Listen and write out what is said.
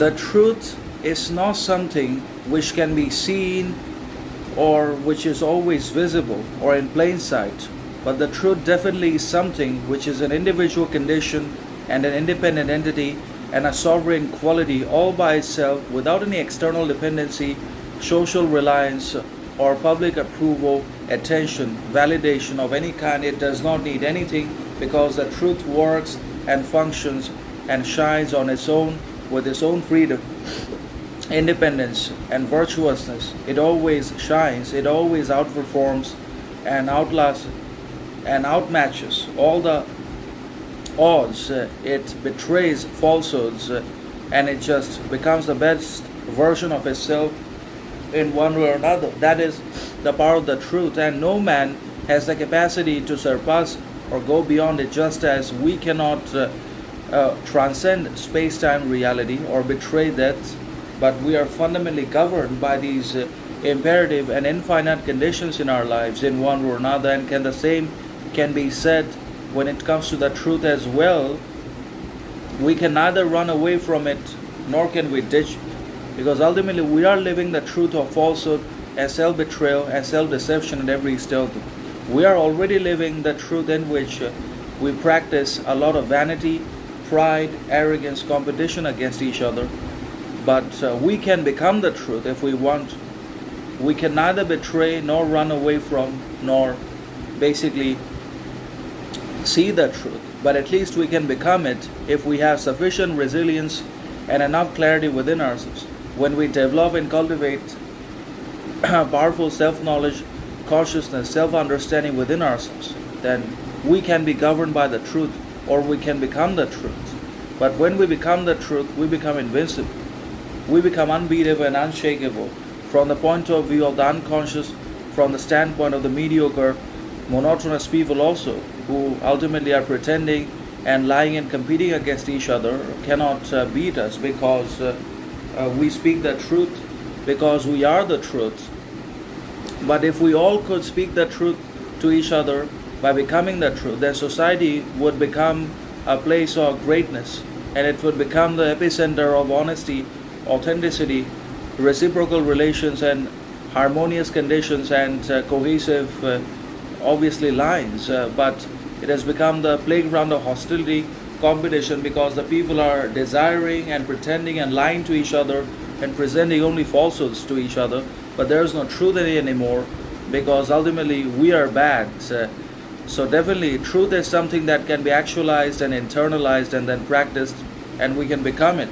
The truth is not something which can be seen or which is always visible or in plain sight, but the truth definitely is something which is an individual condition and an independent entity and a sovereign quality all by itself without any external dependency, social reliance, or public approval, attention, validation of any kind. It does not need anything because the truth works and functions and shines on its own with its own freedom, independence, and virtuousness. It always shines, it always outperforms and outlasts and outmatches all the odds. It betrays falsehoods and it just becomes the best version of itself in one way or another. That is the power of the truth, and no man has the capacity to surpass or go beyond it, just as we cannot transcend space-time reality or betray that, but we are fundamentally governed by these imperative and infinite conditions in our lives in one way or another. And the same can be said when it comes to the truth as well. We can neither run away from it nor can we ditch it, because ultimately we are living the truth of falsehood and self-betrayal and self-deception at every step. We are already living the truth in which we practice a lot of vanity, pride, arrogance, competition against each other. But we can become the truth if we want. We can neither betray nor run away from nor basically see the truth, but at least we can become it if we have sufficient resilience and enough clarity within ourselves. When we develop and cultivate powerful self-knowledge, consciousness, self-understanding within ourselves, then we can be governed by the truth, or we can become the truth. But when we become the truth, we become invincible. We become unbeatable and unshakable from the point of view of the unconscious, from the standpoint of the mediocre, monotonous people also, who ultimately are pretending and lying and competing against each other, cannot beat us because we speak the truth, because we are the truth. But if we all could speak the truth to each other by becoming the truth, then society would become a place of greatness, and it would become the epicenter of honesty, authenticity, reciprocal relations, and harmonious conditions and cohesive obviously lines, but it has become the playground of hostility, competition, because the people are desiring and pretending and lying to each other and presenting only falsehoods to each other. But there is no truth in it anymore, because ultimately we are bad. So definitely truth is something that can be actualized and internalized and then practiced, and we can become it.